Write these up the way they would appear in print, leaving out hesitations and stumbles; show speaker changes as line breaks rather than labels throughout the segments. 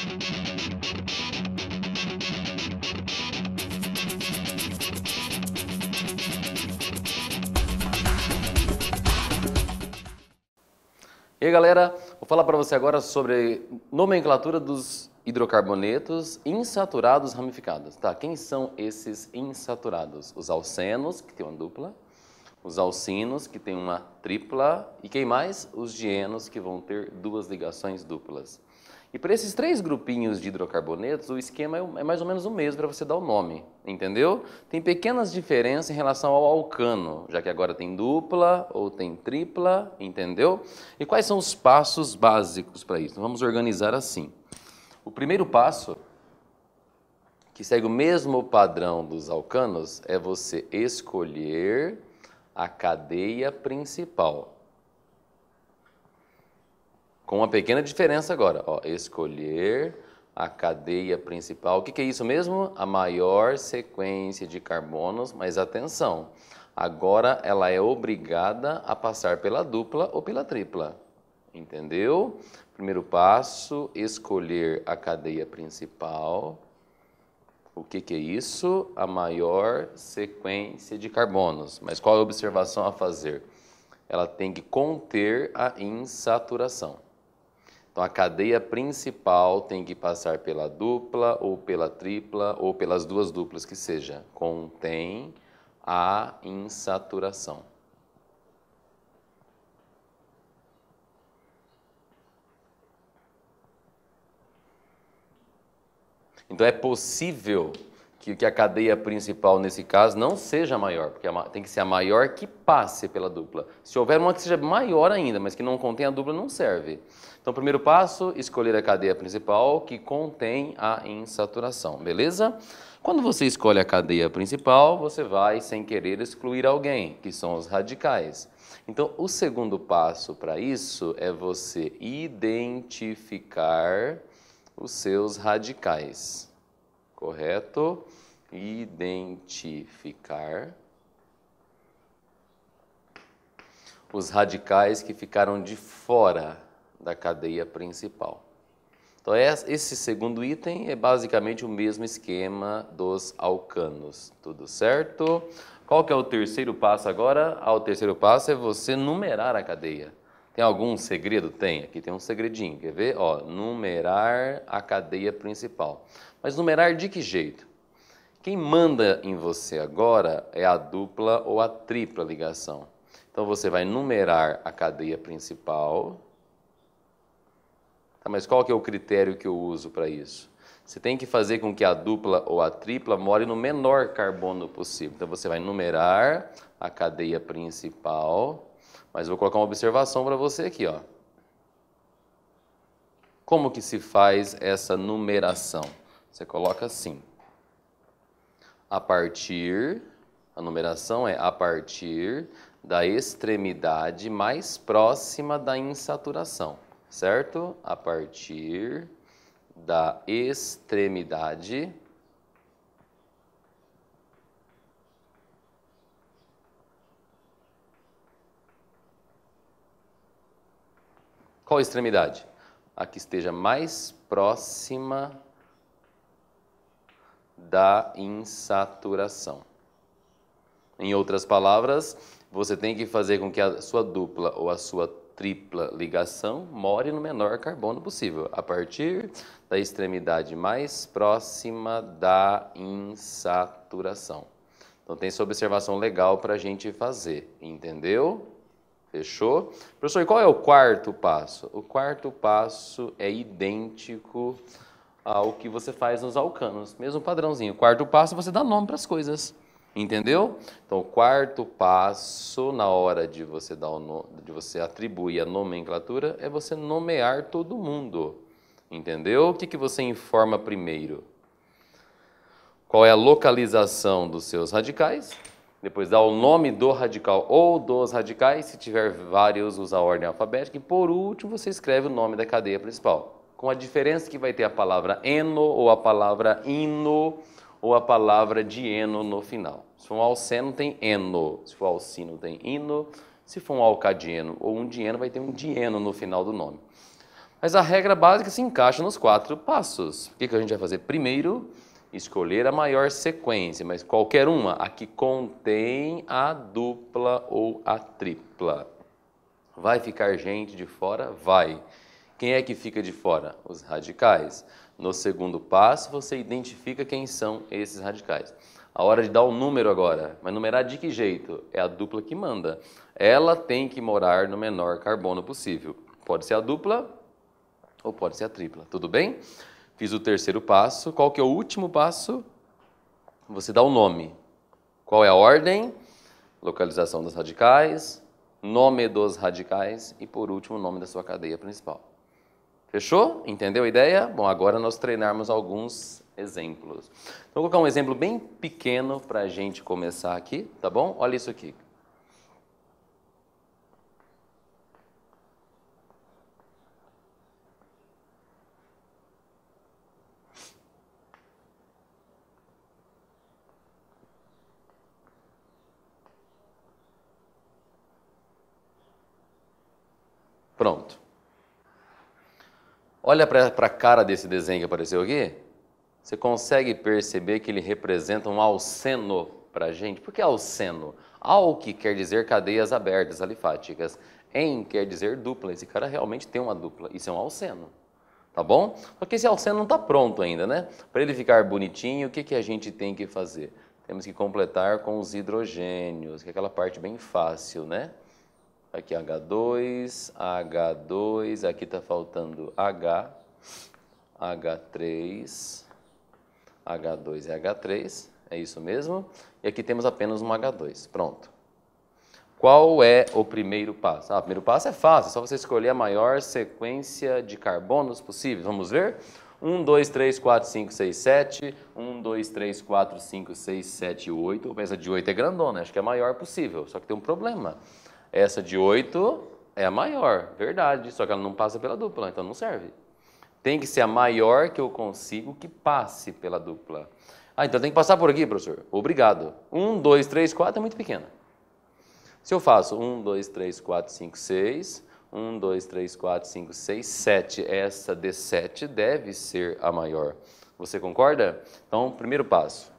E aí, galera, vou falar para você agora sobre nomenclatura dos hidrocarbonetos insaturados ramificados, tá? Quem são esses insaturados? Os alcenos, que tem uma dupla, os alcinos, que tem uma tripla, e quem mais? Os dienos, que vão ter duas ligações duplas. E para esses três grupinhos de hidrocarbonetos, o esquema é mais ou menos o mesmo para você dar o nome, entendeu? Tem pequenas diferenças em relação ao alcano, já que agora tem dupla ou tem tripla, entendeu? E quais são os passos básicos para isso? Então, vamos organizar assim. O primeiro passo, que segue o mesmo padrão dos alcanos, é você escolher a cadeia principal. Com uma pequena diferença agora, ó, escolher a cadeia principal. O que é isso mesmo? A maior sequência de carbonos, mas atenção, agora ela é obrigada a passar pela dupla ou pela tripla, entendeu? Primeiro passo, escolher a cadeia principal. O que é isso? A maior sequência de carbonos. Mas qual é a observação a fazer? Ela tem que conter a insaturação. Então, a cadeia principal tem que passar pela dupla ou pela tripla ou pelas duas duplas que seja. Contém a insaturação. Então, é possível que a cadeia principal, nesse caso, não seja maior, porque tem que ser a maior que passe pela dupla. Se houver uma que seja maior ainda, mas que não contém a dupla, não serve. Então, primeiro passo, escolher a cadeia principal que contém a insaturação, beleza? Quando você escolhe a cadeia principal, você vai, sem querer, excluir alguém, que são os radicais. Então, o segundo passo para isso é você identificar os seus radicais, correto? Identificar os radicais que ficaram de fora da cadeia principal. Então, esse segundo item é basicamente o mesmo esquema dos alcanos, tudo certo? Qual que é o terceiro passo agora? O terceiro passo é você numerar a cadeia. Tem algum segredo? Tem. Aqui tem um segredinho, quer ver? Ó, numerar a cadeia principal. Mas numerar de que jeito? Quem manda em você agora é a dupla ou a tripla ligação. Então, você vai numerar a cadeia principal. Tá, mas qual que é o critério que eu uso para isso? Você tem que fazer com que a dupla ou a tripla more no menor carbono possível. Então, você vai numerar a cadeia principal, mas vou colocar uma observação para você aqui, ó. Como que se faz essa numeração? Você coloca assim. A numeração é a partir da extremidade mais próxima da insaturação, certo? A partir da extremidade qual extremidade? A que esteja mais próxima da insaturação. Em outras palavras, você tem que fazer com que a sua dupla ou a sua tripla ligação more no menor carbono possível, a partir da extremidade mais próxima da insaturação. Então, tem essa observação legal para a gente fazer, entendeu? Fechou? Professor, e qual é o quarto passo? O quarto passo é idêntico ao que você faz nos alcanos, mesmo padrãozinho. O quarto passo, você dá nome para as coisas, entendeu? Então, o quarto passo, na hora de você atribuir a nomenclatura, é você nomear todo mundo, entendeu? O que você informa primeiro? Qual é a localização dos seus radicais? Depois dá o nome do radical ou dos radicais, se tiver vários, usa a ordem alfabética. E por último, você escreve o nome da cadeia principal. Com a diferença que vai ter a palavra eno, ou a palavra ino, ou a palavra dieno no final. Se for um alceno, tem eno. Se for alcino, tem ino. Se for um alcadieno ou um dieno, vai ter um dieno no final do nome. Mas a regra básica se encaixa nos 4 passos. O que a gente vai fazer? Primeiro, escolher a maior sequência, mas qualquer uma, a que contém a dupla ou a tripla. Vai ficar gente de fora? Vai. Quem é que fica de fora? Os radicais. No segundo passo, você identifica quem são esses radicais. A hora de dar o número agora. Mas numerar de que jeito? É a dupla que manda. Ela tem que morar no menor carbono possível. Pode ser a dupla ou pode ser a tripla. Tudo bem? Fiz o terceiro passo. Qual que é o último passo? Você dá o nome. Qual é a ordem? Localização dos radicais, nome dos radicais e, por último, o nome da sua cadeia principal. Fechou? Entendeu a ideia? Bom, agora nós treinarmos alguns exemplos. Então, vou colocar um exemplo bem pequeno para a gente começar aqui, tá bom? Olha isso aqui. Pronto. Olha para a cara desse desenho que apareceu aqui. Você consegue perceber que ele representa um alceno para a gente? Por que alceno? Alque quer dizer cadeias abertas alifáticas. En quer dizer dupla. Esse cara realmente tem uma dupla. Isso é um alceno. Tá bom? Só que esse alceno não está pronto ainda, né? Para ele ficar bonitinho, o que a gente tem que fazer? Temos que completar com os hidrogênios, que é aquela parte bem fácil, né? Aqui H2, H2, aqui está faltando H, H3, H2 e H3, é isso mesmo. E aqui temos apenas um H2, pronto. Qual é o primeiro passo? O primeiro passo é fácil, é só você escolher a maior sequência de carbonos possível. Vamos ver? 1, 2, 3, 4, 5, 6, 7. 1, 2, 3, 4, 5, 6, 7, 8. Essa de 8 é grandona, acho que é a maior possível, só que tem um problema. Essa de 8 é a maior, verdade, só que ela não passa pela dupla, então não serve. Tem que ser a maior que eu consigo que passe pela dupla. Então tem que passar por aqui, professor. Obrigado. 1, 2, 3, 4 é muito pequena. Se eu faço 1, 2, 3, 4, 5, 6, 1, 2, 3, 4, 5, 6, 7, essa de 7 deve ser a maior. Você concorda? Então, primeiro passo.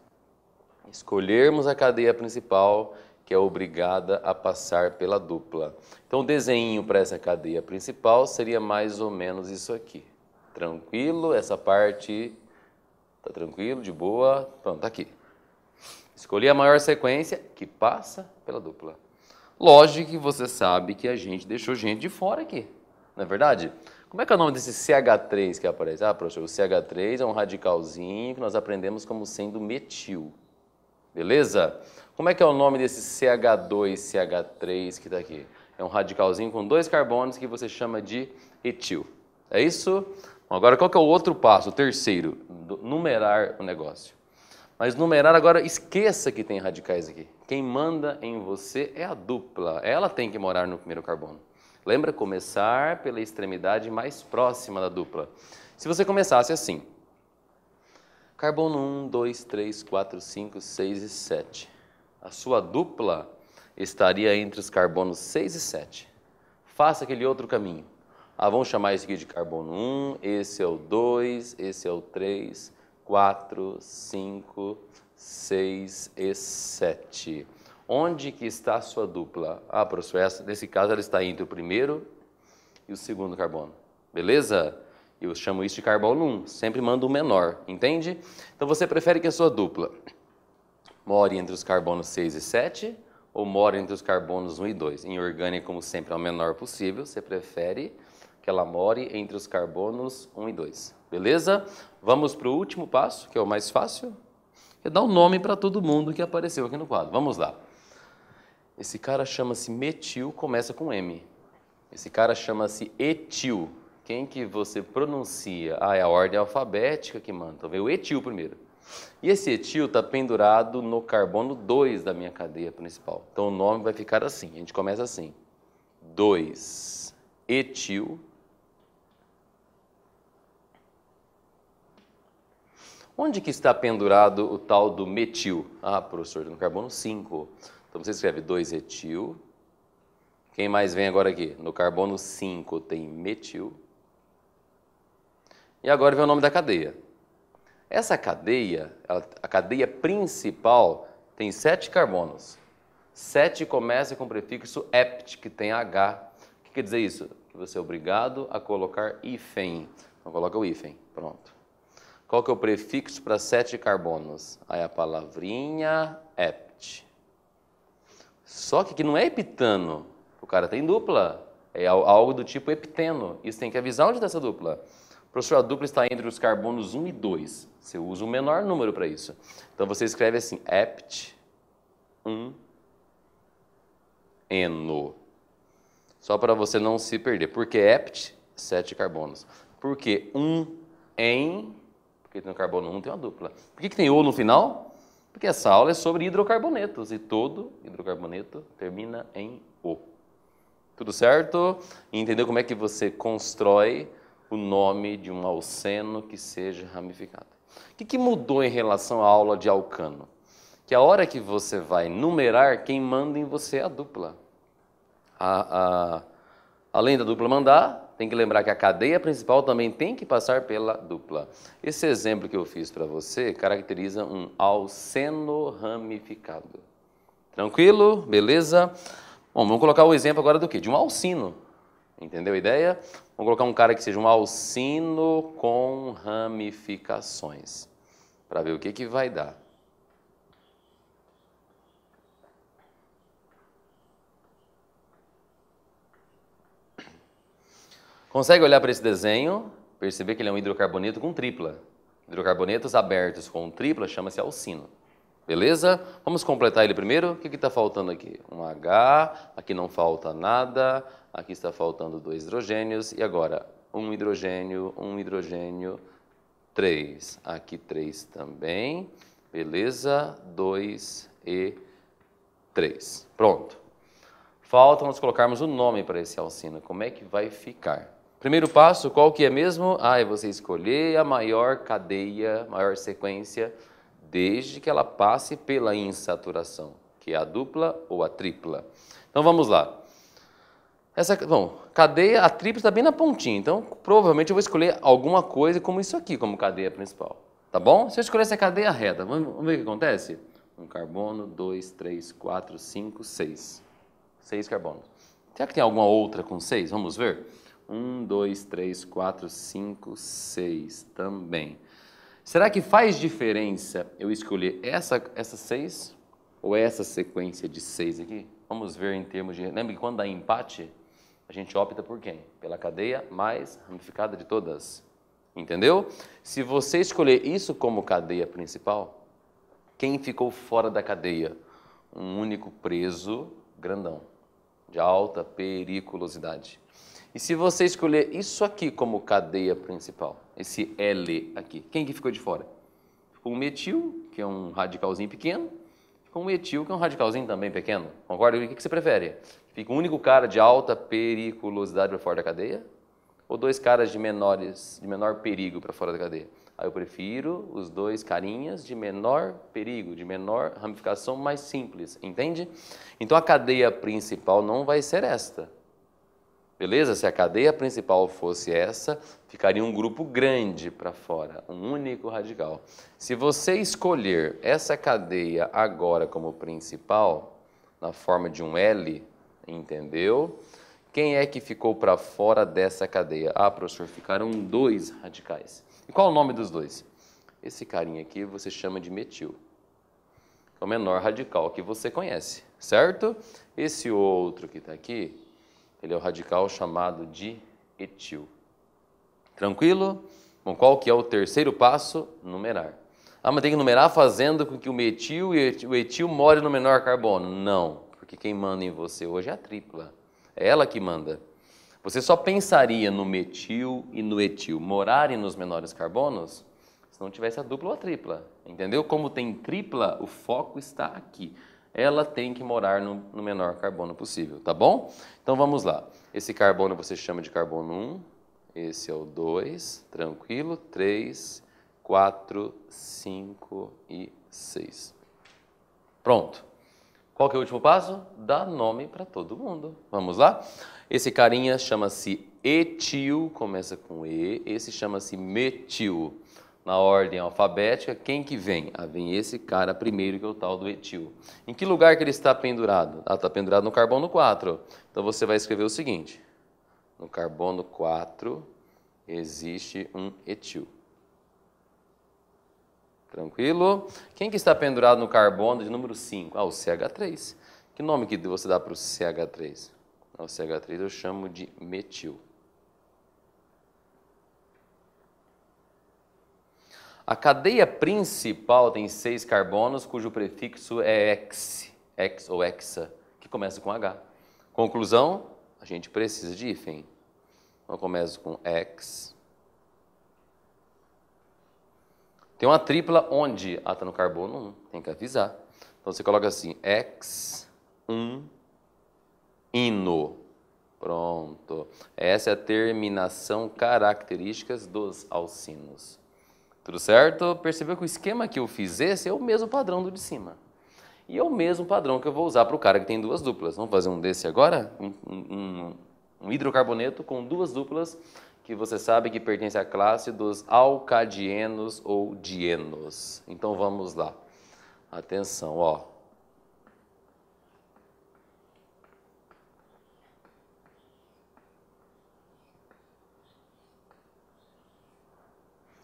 Escolhermos a cadeia principal que é obrigada a passar pela dupla. Então, o desenho para essa cadeia principal seria mais ou menos isso aqui. Tranquilo? Essa parte está tranquilo, de boa? Pronto, está aqui. Escolhi a maior sequência que passa pela dupla. Lógico que você sabe que a gente deixou gente de fora aqui, não é verdade? Como é que é o nome desse CH3 que aparece? Professor, o CH3 é um radicalzinho que nós aprendemos como sendo metil. Beleza? Como é que é o nome desse CH2, CH3 que está aqui? É um radicalzinho com 2 carbonos que você chama de etil. É isso? Bom, agora, qual que é o outro passo, o terceiro? Numerar o negócio. Mas numerar agora, esqueça que tem radicais aqui. Quem manda em você é a dupla. Ela tem que morar no primeiro carbono. Lembra? Começar pela extremidade mais próxima da dupla. Se você começasse assim, carbono 1, 2, 3, 4, 5, 6 e 7. A sua dupla estaria entre os carbonos 6 e 7. Faça aquele outro caminho. Vamos chamar isso aqui de carbono 1, esse é o 2, esse é o 3, 4, 5, 6 e 7. Onde que está a sua dupla? Professor, nesse caso ela está entre o primeiro e o segundo carbono. Beleza? Eu chamo isso de carbono 1, sempre mando o menor, entende? Então você prefere que a sua dupla more entre os carbonos 6 e 7 ou more entre os carbonos 1 e 2? Em orgânica, como sempre, é o menor possível, você prefere que ela more entre os carbonos 1 e 2. Beleza? Vamos para o último passo, que é o mais fácil, que é dar um nome para todo mundo que apareceu aqui no quadro. Vamos lá. Esse cara chama-se metil, começa com M. Esse cara chama-se etil. Quem que você pronuncia? É a ordem alfabética que manda. Então veio o etil primeiro. E esse etil está pendurado no carbono 2 da minha cadeia principal. Então o nome vai ficar assim. A gente começa assim. 2 etil. Onde que está pendurado o tal do metil? Professor, no carbono 5. Então você escreve 2 etil. Quem mais vem agora aqui? No carbono 5 tem metil. E agora vem o nome da cadeia. Essa cadeia, a cadeia principal, tem 7 carbonos. 7 começa com o prefixo "-ept", que tem H. O que quer dizer isso? Que você é obrigado a colocar hífen. Então coloca o hífen, pronto. Qual que é o prefixo para 7 carbonos? Aí a palavrinha "-ept". Só que aqui não é heptano. O cara tem dupla. É algo do tipo hepteno. Isso tem que avisar onde está essa dupla. Professor, a dupla está entre os carbonos 1 e 2. Você usa o menor número para isso. Então você escreve assim, "-ept 1 eno". Só para você não se perder. Por que "-ept"? 7 carbonos. Por que 1 em? Porque no carbono 1 tem uma dupla. Por que tem "o" no final? Porque essa aula é sobre hidrocarbonetos. E todo hidrocarboneto termina em "o". Tudo certo? E entendeu como é que você constrói o nome de um alceno que seja ramificado. O que mudou em relação à aula de alcano? Que a hora que você vai numerar, quem manda em você é a dupla. Além da dupla mandar, tem que lembrar que a cadeia principal também tem que passar pela dupla. Esse exemplo que eu fiz para você caracteriza um alceno ramificado. Tranquilo? Beleza? Bom, vamos colocar o exemplo agora do quê? De um alcino. Entendeu a ideia? Vamos colocar um cara que seja um alcino com ramificações, para ver o que vai dar. Consegue olhar para esse desenho, perceber que ele é um hidrocarboneto com tripla. Hidrocarbonetos abertos com tripla chama-se alcino. Beleza? Vamos completar ele primeiro. O que está faltando aqui? Um H, aqui não falta nada, aqui está faltando 2 hidrogênios, e agora um hidrogênio, 3. Aqui 3 também, beleza? 2 e 3. Pronto. Falta nós colocarmos o nome para esse alcino. Como é que vai ficar? Primeiro passo, qual que é mesmo? É você escolher a maior cadeia, maior sequência, desde que ela passe pela insaturação, que é a dupla ou a tripla. Então vamos lá. Cadeia, a tripla está bem na pontinha, então provavelmente eu vou escolher alguma coisa como isso aqui, como cadeia principal. Tá bom? Se eu escolher essa cadeia reta, vamos ver o que acontece? Um carbono, 2, 3, 4, 5, 6. 6 carbonos. Será que tem alguma outra com 6? Vamos ver. 1, 2, 3, 4, 5, 6 também. Será que faz diferença eu escolher essa 6 ou essa sequência de 6 aqui? Vamos ver em termos de... Lembra que quando dá empate, a gente opta por quem? Pela cadeia mais ramificada de todas. Entendeu? Se você escolher isso como cadeia principal, quem ficou fora da cadeia? Um único preso grandão, de alta periculosidade. E se você escolher isso aqui como cadeia principal, esse L aqui, quem que ficou de fora? Ficou um metil, que é um radicalzinho pequeno, ficou um etil, que é um radicalzinho também pequeno. Concorda? O que você prefere? Fica um único cara de alta periculosidade para fora da cadeia? Ou 2 caras de menor perigo para fora da cadeia? Aí eu prefiro os 2 carinhas de menor perigo, de menor ramificação, mais simples, entende? Então a cadeia principal não vai ser esta. Beleza? Se a cadeia principal fosse essa, ficaria um grupo grande para fora, um único radical. Se você escolher essa cadeia agora como principal, na forma de um L, entendeu? Quem é que ficou para fora dessa cadeia? Professor, ficaram 2 radicais. E qual o nome dos 2? Esse carinha aqui você chama de metil. É o menor radical que você conhece, certo? Esse outro que está aqui, ele é o radical chamado de etil. Tranquilo? Bom, qual que é o terceiro passo? Numerar. Mas tem que numerar fazendo com que o metil e o etil morem no menor carbono. Não, porque quem manda em você hoje é a tripla. É ela que manda. Você só pensaria no metil e no etil morarem nos menores carbonos se não tivesse a dupla ou a tripla. Entendeu? Como tem tripla, o foco está aqui. Ela tem que morar no menor carbono possível, tá bom? Então vamos lá. Esse carbono você chama de carbono 1, esse é o 2, tranquilo, 3, 4, 5 e 6. Pronto. Qual que é o último passo? Dá nome para todo mundo. Vamos lá? Esse carinha chama-se etil, começa com E, esse chama-se metil. Na ordem alfabética, quem que vem? Vem esse cara primeiro, que é o tal do etil. Em que lugar que ele está pendurado? Está pendurado no carbono 4. Então você vai escrever o seguinte: no carbono 4 existe um etil. Tranquilo? Quem que está pendurado no carbono de número 5? O CH3. Que nome que você dá para o CH3? O CH3 eu chamo de metil. A cadeia principal tem 6 carbonos, cujo prefixo é ex ou hexa, que começa com H. Conclusão, a gente precisa de hífen. Então, começa com ex. Tem uma tripla onde? Está no carbono 1, tem que avisar. Então, você coloca assim, ex, 1, ino. Pronto. Essa é a terminação características dos alcinos. Tudo certo? Percebeu que o esquema que eu fiz esse é o mesmo padrão do de cima. E é o mesmo padrão que eu vou usar para o cara que tem 2 duplas. Vamos fazer um desse agora? Um hidrocarboneto com 2 duplas, que você sabe que pertence à classe dos alcadienos ou dienos. Então vamos lá. Atenção, ó.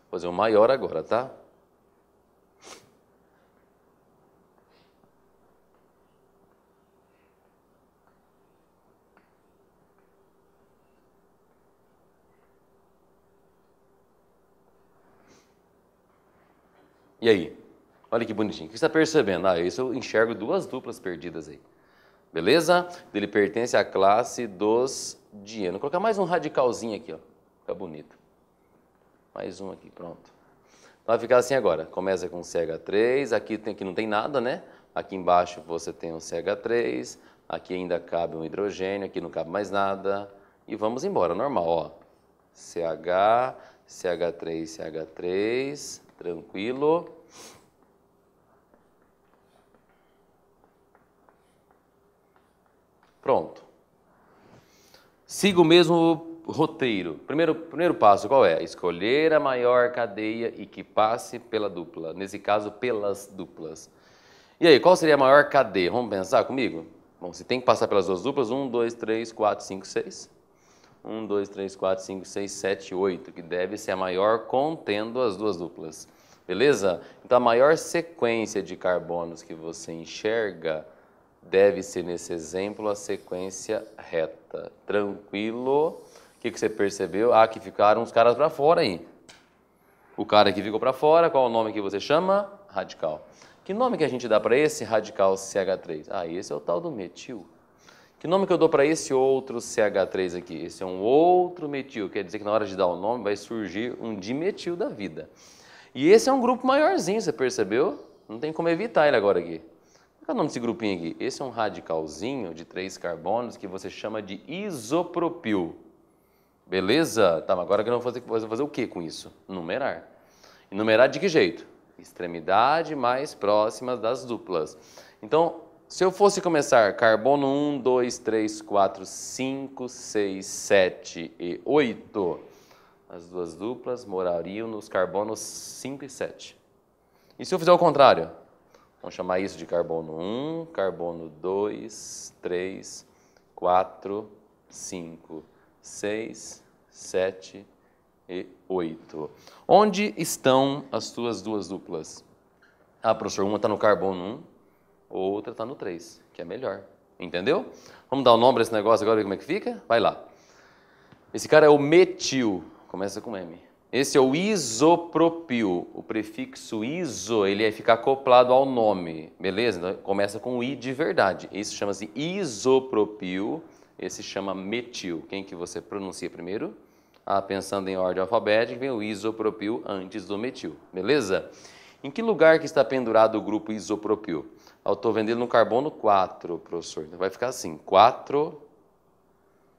Vou fazer um maior agora, tá? E aí? Olha que bonitinho. O que você está percebendo? Isso eu enxergo 2 duplas perdidas aí. Beleza? Ele pertence à classe dos dienos. Vou colocar mais um radicalzinho aqui, ó. Fica bonito. Mais um aqui, pronto. Vai ficar assim agora. Começa com CH3, aqui não tem nada, né? Aqui embaixo você tem um CH3, aqui ainda cabe um hidrogênio, aqui não cabe mais nada. E vamos embora, normal, ó. CH, CH3, CH3, tranquilo. Pronto. Siga o mesmo roteiro. Primeiro passo, qual é? Escolher a maior cadeia e que passe pela dupla. Nesse caso, pelas duplas. E aí, qual seria a maior cadeia? Vamos pensar comigo? Bom, se tem que passar pelas 2 duplas, 1, 2, 3, 4, 5, 6. 1, 2, 3, 4, 5, 6, 7, 8, que deve ser a maior contendo as 2 duplas. Beleza? Então, a maior sequência de carbonos que você enxerga deve ser, nesse exemplo, a sequência reta. Tranquilo? O que você percebeu? Que ficaram os caras para fora aí. O cara que ficou para fora, qual é o nome que você chama? Radical. Que nome que a gente dá para esse radical CH3? Esse é o tal do metil. Que nome que eu dou para esse outro CH3 aqui? Esse é um outro metil. Quer dizer que na hora de dar o nome vai surgir um dimetil da vida. E esse é um grupo maiorzinho, você percebeu? Não tem como evitar ele agora aqui. Qual é o nome desse grupinho aqui? Esse é um radicalzinho de 3 carbonos que você chama de isopropil. Beleza? Tá, mas agora eu vou fazer o que com isso? Numerar. E numerar de que jeito? Extremidade mais próximas das duplas. Então, se eu fosse começar carbono 1, 2, 3, 4, 5, 6, 7 e 8, as 2 duplas morariam nos carbonos 5 e 7. E se eu fizer o contrário? Vamos chamar isso de carbono 1, carbono 2, 3, 4, 5, 6, 7 e 8. Onde estão as suas 2 duplas? Professor, uma está no carbono 1, outra está no 3, que é melhor. Entendeu? Vamos dar o nome para esse negócio agora e ver como é que fica? Vai lá. Esse cara é o metil, começa com M. Esse é o isopropil. O prefixo iso, ele fica acoplado ao nome, beleza? Então, começa com o I de verdade. Esse chama-se isopropil, esse chama metil. Quem que você pronuncia primeiro? Pensando em ordem alfabética, vem o isopropil antes do metil, beleza? Em que lugar que está pendurado o grupo isopropil? Eu estou vendo ele no carbono 4, professor. Então vai ficar assim, 4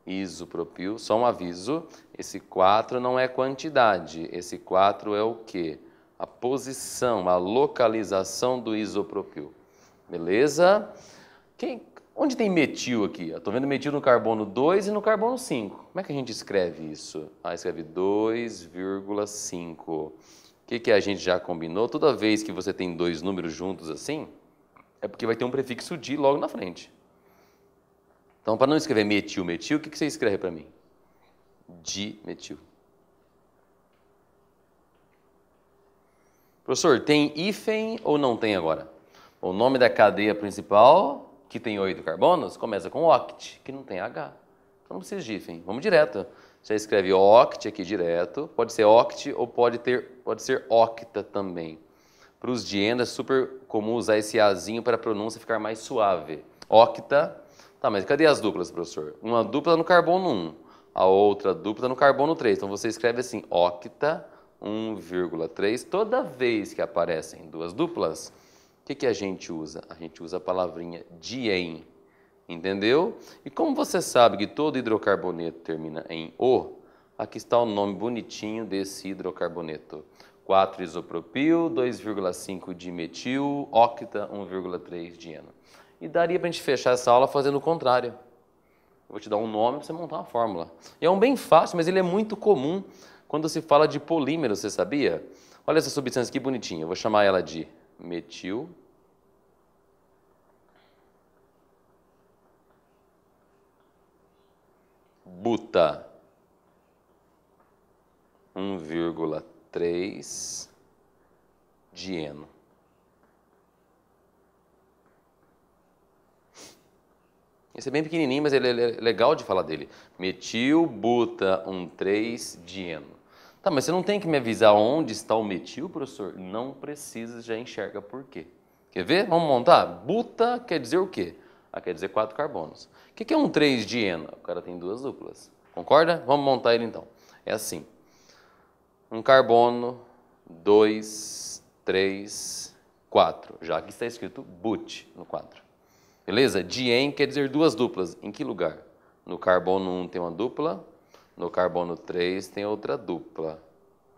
isopropil, só um aviso, esse 4 não é quantidade, esse 4 é o quê? A posição, a localização do isopropil. Beleza? Onde tem metil aqui? Eu estou vendo metil no carbono 2 e no carbono 5. Como é que a gente escreve isso? Escreve 2,5. O que a gente já combinou? Toda vez que você tem dois números juntos assim, é porque vai ter um prefixo di logo na frente. Então, para não escrever metil, metil, o que você escreve para mim? Dimetil. Professor, tem hífen ou não tem agora? O nome da cadeia principal, que tem 8 carbonos, começa com oct, que não tem H. Então não precisa de hífen. Vamos direto. Você escreve oct aqui direto. Pode ser oct ou pode ser octa também. Para os dienas é super comum usar esse azinho para a pronúncia ficar mais suave. Octa. Tá, mas cadê as duplas, professor? Uma dupla no carbono 1, a outra dupla no carbono 3. Então você escreve assim, octa 1,3. Toda vez que aparecem duas duplas, o que a gente usa? A gente usa a palavrinha dien, entendeu? E como você sabe que todo hidrocarboneto termina em O, aqui está o nome bonitinho desse hidrocarboneto. 4-isopropil, 2,5 dimetil, octa, 1,3 dieno. E daria para a gente fechar essa aula fazendo o contrário. Eu vou te dar um nome para você montar uma fórmula. E é um bem fácil, mas ele é muito comum quando se fala de polímero, você sabia? Olha essa substância aqui bonitinha, eu vou chamar ela de metil buta 1,3 dieno. Esse é bem pequenininho, mas ele é legal de falar dele. Metil buta 1,3 dieno. Tá, mas você não tem que me avisar onde está o metil, professor? Não precisa, já enxerga por quê. Quer ver? Vamos montar? Buta quer dizer o quê? Quer dizer 4 carbonos. O que é 1,3 dieno? O cara tem duas duplas. Concorda? Vamos montar ele então. É assim. Um carbono, 2, 3, 4. Já aqui está escrito but no 4. Beleza? Dien quer dizer duas duplas. Em que lugar? No carbono 1 tem uma dupla, no carbono 3 tem outra dupla.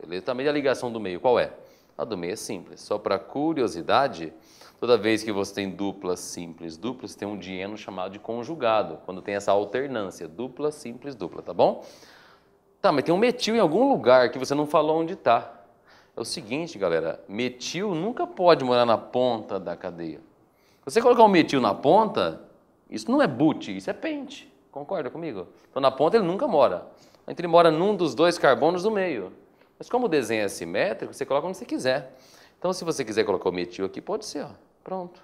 Beleza? Também a ligação do meio, qual é? A do meio é simples. Só para curiosidade, toda vez que você tem duplas, simples, duplas, tem um dieno chamado de conjugado, quando tem essa alternância, dupla, simples, dupla, tá bom? Tá, mas tem um metil em algum lugar que você não falou onde está. É o seguinte, galera, metil nunca pode morar na ponta da cadeia. Se você colocar um metil na ponta, isso não é but, isso é pente. Concorda comigo? Então na ponta ele nunca mora. Então ele mora num dos dois carbonos do meio. Mas como o desenho é simétrico, você coloca onde você quiser. Então se você quiser colocar o metil aqui, pode ser, ó. Pronto.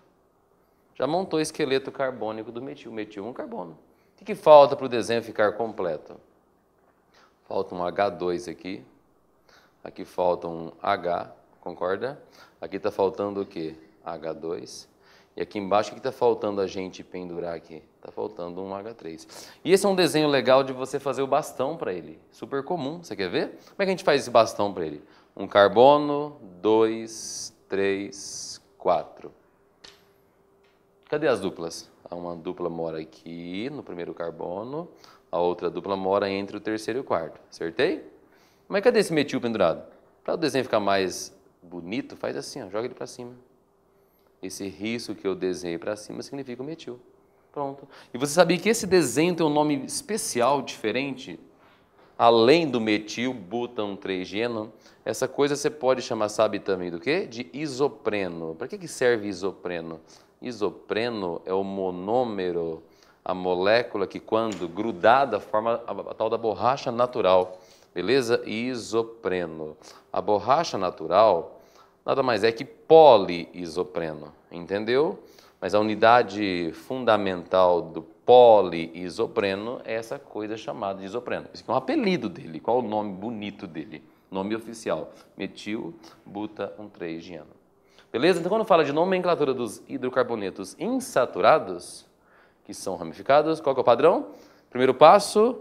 Já montou o esqueleto carbônico do metil. Metil é um carbono. O que falta para o desenho ficar completo? Falta um H2 aqui. Aqui falta um H, concorda? Aqui está faltando o quê? H2. E aqui embaixo, o que está faltando a gente pendurar aqui? Está faltando um H3. E esse é um desenho legal de você fazer o bastão para ele. Super comum, você quer ver? Como é que a gente faz esse bastão para ele? Um carbono, 2, 3, 4. Cadê as duplas? Uma dupla mora aqui no primeiro carbono, a outra dupla mora entre o terceiro e o quarto. Acertei? Mas cadê esse metil pendurado? Para o desenho ficar mais bonito, faz assim, ó, joga ele para cima. Esse risco que eu desenhei para cima significa o metil. Pronto. E você sabia que esse desenho tem um nome especial, diferente? Além do metil, butano, 3-geno, essa coisa você pode chamar, sabe também do quê? De isopreno. Para que serve isopreno? Isopreno é o monômero, a molécula que quando grudada forma a tal da borracha natural. Beleza? Isopreno. A borracha natural nada mais é que poliisopreno, entendeu? Mas a unidade fundamental do poliisopreno é essa coisa chamada de isopreno. Esse aqui é um apelido dele. Qual o nome bonito dele? Nome oficial. Metil buta 1,3-dieno. Beleza? Então, quando fala de nomenclatura dos hidrocarbonetos insaturados, que são ramificados, qual que é o padrão? Primeiro passo,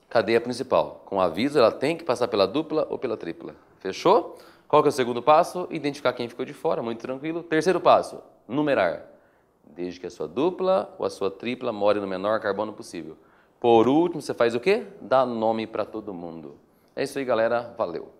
cadeia principal. Com aviso, ela tem que passar pela dupla ou pela tripla. Fechou? Qual que é o segundo passo? Identificar quem ficou de fora, muito tranquilo. Terceiro passo, numerar. Desde que a sua dupla ou a sua tripla more no menor carbono possível. Por último, você faz o quê? Dá nome para todo mundo. É isso aí, galera. Valeu!